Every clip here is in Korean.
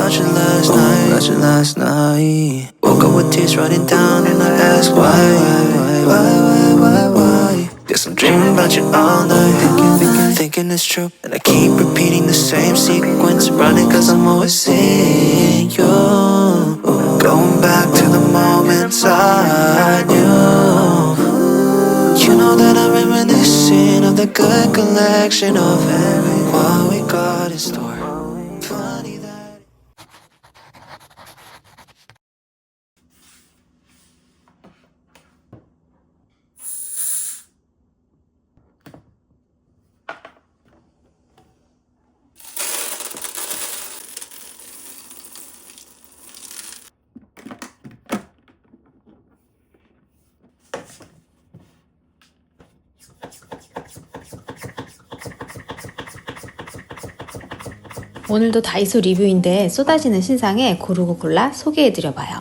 about you last night. Woke up with tears running down and I ask why. Guess I'm dreaming about you all night. Thinking it's true. And I keep repeating the same sequence. Running cause I'm always seeing you. Going back to the moments I knew. You know that I'm reminiscing of the good collection of what we got in store. Funny that 오늘도 다이소 리뷰인데 쏟아지는 신상에 고르고 골라 소개해드려봐요.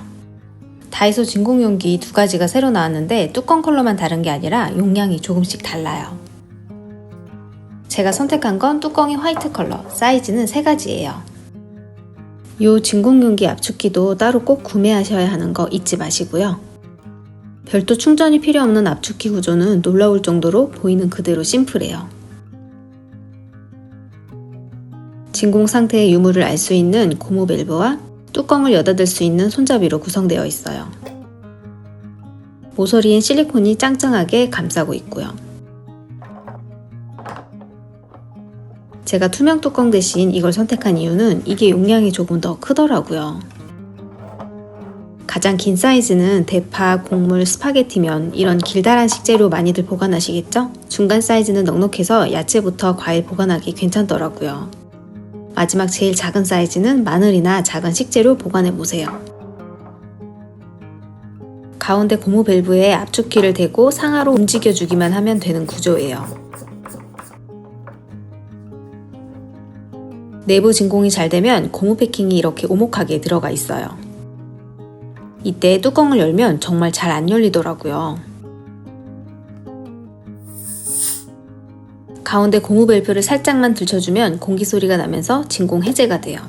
다이소 진공용기 두 가지가 새로 나왔는데 뚜껑 컬러만 다른 게 아니라 용량이 조금씩 달라요. 제가 선택한 건 뚜껑이 화이트 컬러, 사이즈는 3가지예요. 요 진공용기 압축기도 따로 꼭 구매하셔야 하는 거 잊지 마시고요. 별도 충전이 필요 없는 압축기 구조는 놀라울 정도로 보이는 그대로 심플해요. 진공 상태의 유무를 알 수 있는 고무 밸브와 뚜껑을 여닫을 수 있는 손잡이로 구성되어 있어요. 모서리엔 실리콘이 짱짱하게 감싸고 있고요. 제가 투명 뚜껑 대신 이걸 선택한 이유는 이게 용량이 조금 더 크더라고요. 가장 긴 사이즈는 대파, 곡물, 스파게티면 이런 길다란 식재료 많이들 보관하시겠죠? 중간 사이즈는 넉넉해서 야채부터 과일 보관하기 괜찮더라고요. 마지막 제일 작은 사이즈는 마늘이나 작은 식재료 보관해보세요. 가운데 고무 밸브에 압축기를 대고 상하로 움직여주기만 하면 되는 구조예요. 내부 진공이 잘 되면 고무 패킹이 이렇게 오목하게 들어가 있어요. 이때 뚜껑을 열면 정말 잘 안 열리더라고요. 가운데 고무 밸브를 살짝만 들쳐주면 공기 소리가 나면서 진공 해제가 돼요.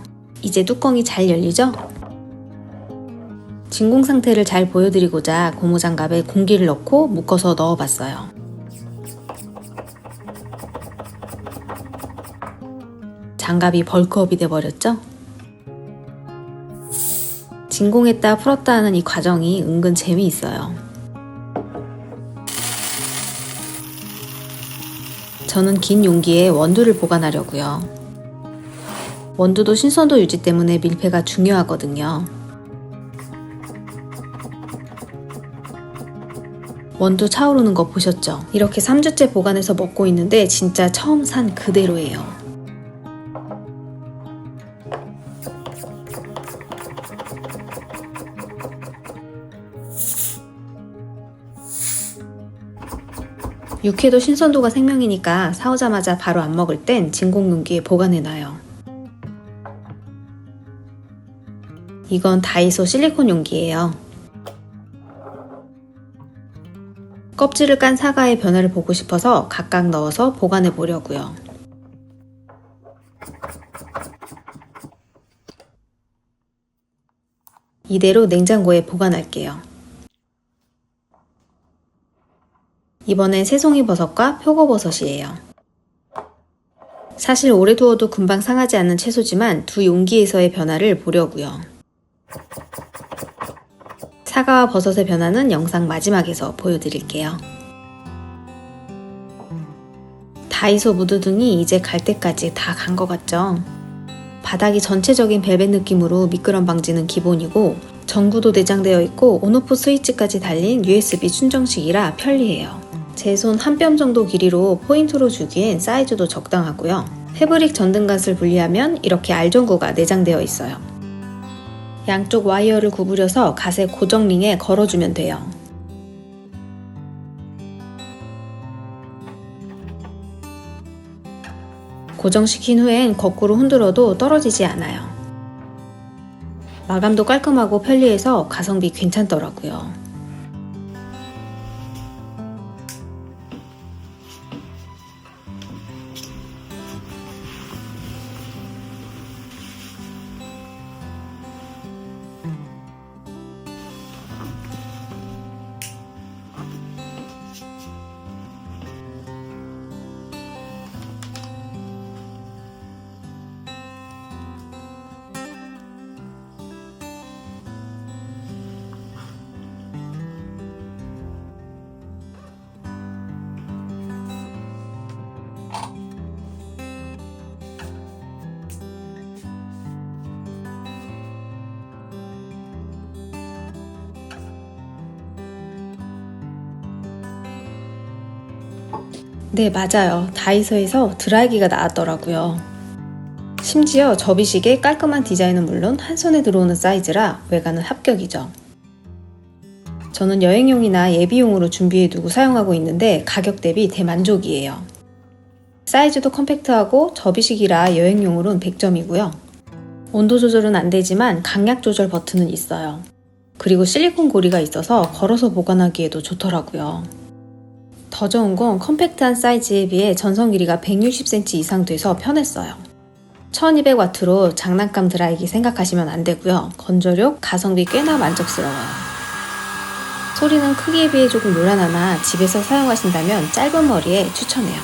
이제 뚜껑이 잘 열리죠? 진공 상태를 잘 보여드리고자 고무장갑에 공기를 넣고 묶어서 넣어봤어요. 장갑이 벌크업이 돼버렸죠? 진공했다 풀었다 하는 이 과정이 은근 재미있어요. 저는 긴 용기에 원두를 보관하려고요. 원두도 신선도 유지 때문에 밀폐가 중요하거든요. 원두 차오르는 거 보셨죠? 이렇게 3주째 보관해서 먹고 있는데 진짜 처음 산 그대로예요. 육회도 신선도가 생명이니까 사오자마자 바로 안 먹을 땐 진공용기에 보관해놔요. 이건 다이소 실리콘 용기예요. 껍질을 깐 사과의 변화를 보고 싶어서 각각 넣어서 보관해 보려고요. 이대로 냉장고에 보관할게요. 이번엔 새송이 버섯과 표고버섯이에요. 사실 오래 두어도 금방 상하지 않는 채소지만 두 용기에서의 변화를 보려고요. 사과와 버섯의 변화는 영상 마지막에서 보여드릴게요. 다이소 무드등이 이제 갈 때까지 다 간 것 같죠? 바닥이 전체적인 벨벳 느낌으로 미끄럼 방지는 기본이고 전구도 내장되어 있고 온오프 스위치까지 달린 USB 충전식이라 편리해요. 제 손 한 뼘 정도 길이로 포인트로 주기엔 사이즈도 적당하고요. 패브릭 전등갓을 분리하면 이렇게 R전구가 내장되어 있어요. 양쪽 와이어를 구부려서 갓의 고정링에 걸어주면 돼요. 고정시킨 후엔 거꾸로 흔들어도 떨어지지 않아요. 마감도 깔끔하고 편리해서 가성비 괜찮더라고요. 네, 맞아요. 다이소에서 드라이기가 나왔더라고요. 심지어 접이식의 깔끔한 디자인은 물론 한 손에 들어오는 사이즈라 외관은 합격이죠. 저는 여행용이나 예비용으로 준비해두고 사용하고 있는데 가격 대비 대만족이에요. 사이즈도 컴팩트하고 접이식이라 여행용으로는 100점이고요. 온도 조절은 안 되지만 강약 조절 버튼은 있어요. 그리고 실리콘 고리가 있어서 걸어서 보관하기에도 좋더라고요. 더 좋은 건 컴팩트한 사이즈에 비해 전선 길이가 160cm 이상 돼서 편했어요. 1200W로 장난감 드라이기 생각하시면 안 되고요. 건조력, 가성비 꽤나 만족스러워요. 소리는 크기에 비해 조금 요란하나 집에서 사용하신다면 짧은 머리에 추천해요.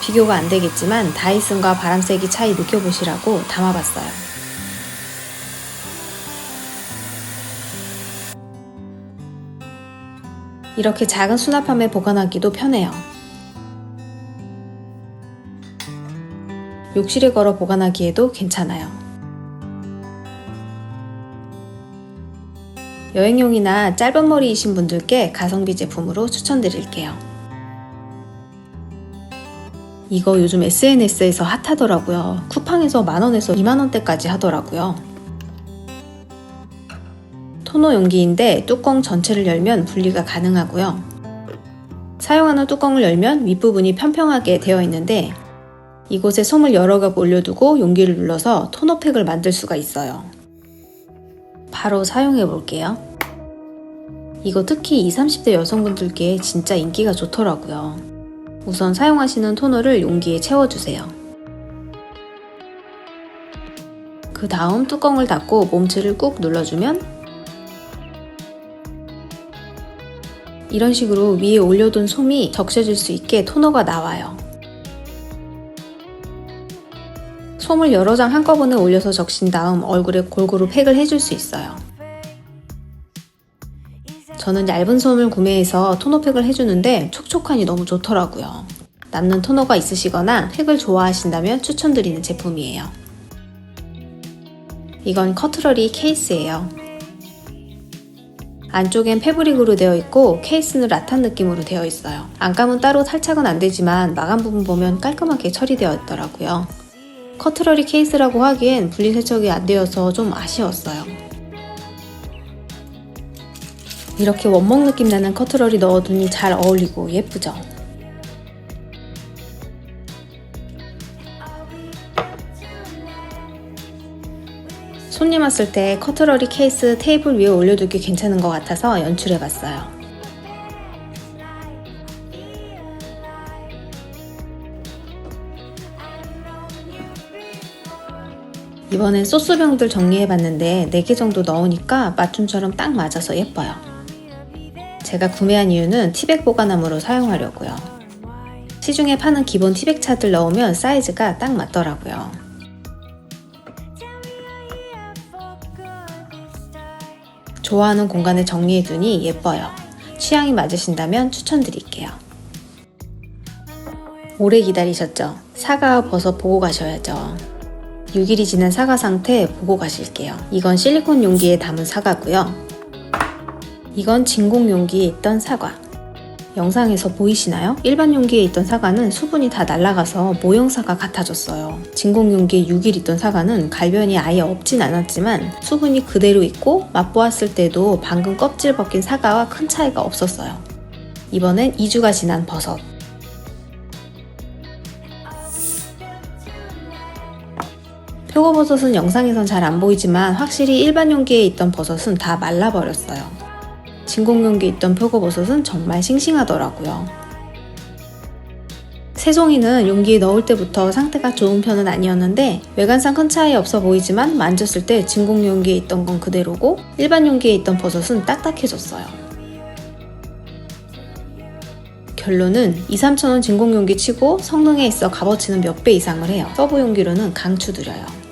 비교가 안 되겠지만 다이슨과 바람세기 차이 느껴보시라고 담아봤어요. 이렇게 작은 수납함에 보관하기도 편해요. 욕실에 걸어 보관하기에도 괜찮아요. 여행용이나 짧은 머리이신 분들께 가성비 제품으로 추천드릴게요. 이거 요즘 SNS에서 핫하더라고요. 쿠팡에서 만원에서 2만원대까지 하더라고요. 토너 용기인데 뚜껑 전체를 열면 분리가 가능하고요. 사용하는 뚜껑을 열면 윗부분이 평평하게 되어 있는데 이곳에 솜을 여러 겹 올려두고 용기를 눌러서 토너팩을 만들 수가 있어요. 바로 사용해 볼게요. 이거 특히 20, 30대 여성분들께 진짜 인기가 좋더라고요. 우선 사용하시는 토너를 용기에 채워주세요. 그 다음 뚜껑을 닫고 몸체를 꾹 눌러주면 이런 식으로 위에 올려둔 솜이 적셔질 수 있게 토너가 나와요. 솜을 여러 장 한꺼번에 올려서 적신 다음 얼굴에 골고루 팩을 해줄 수 있어요. 저는 얇은 솜을 구매해서 토너팩을 해주는데 촉촉하니 너무 좋더라고요. 남는 토너가 있으시거나 팩을 좋아하신다면 추천드리는 제품이에요. 이건 커트러리 케이스예요. 안쪽엔 패브릭으로 되어 있고 케이스는 라탄 느낌으로 되어 있어요. 안감은 따로 탈착은 안 되지만 마감 부분 보면 깔끔하게 처리되어 있더라고요. 커트러리 케이스라고 하기엔 분리세척이 안 되어서 좀 아쉬웠어요. 이렇게 원목 느낌 나는 커트러리 넣어두니 잘 어울리고 예쁘죠? 손님 왔을 때 커트러리 케이스 테이블 위에 올려두기 괜찮은 것 같아서 연출해봤어요. 이번엔 소스병들 정리해봤는데 4개 정도 넣으니까 맞춤처럼 딱 맞아서 예뻐요. 제가 구매한 이유는 티백 보관함으로 사용하려고요. 시중에 파는 기본 티백 차들 넣으면 사이즈가 딱 맞더라고요. 좋아하는 공간에 정리해두니 예뻐요. 취향이 맞으신다면 추천드릴게요. 오래 기다리셨죠? 사과와 버섯 보고 가셔야죠. 6일이 지난 사과 상태 보고 가실게요. 이건 실리콘 용기에 담은 사과고요. 이건 진공 용기에 있던 사과. 영상에서 보이시나요? 일반 용기에 있던 사과는 수분이 다 날아가서 모형 사과 같아졌어요. 진공 용기에 6일 있던 사과는 갈변이 아예 없진 않았지만 수분이 그대로 있고 맛보았을 때도 방금 껍질 벗긴 사과와 큰 차이가 없었어요. 이번엔 2주가 지난 버섯. 표고버섯은 영상에선 잘 안 보이지만 확실히 일반 용기에 있던 버섯은 다 말라버렸어요. 진공 용기에 있던 표고버섯은 정말 싱싱하더라고요. 새송이는 용기에 넣을 때부터 상태가 좋은 편은 아니었는데 외관상 큰 차이 없어 보이지만 만졌을 때 진공 용기에 있던 건 그대로고 일반 용기에 있던 버섯은 딱딱해졌어요. 결론은 2-3천원 진공 용기 치고 성능에 있어 값어치는 몇 배 이상을 해요. 서브 용기로는 강추드려요.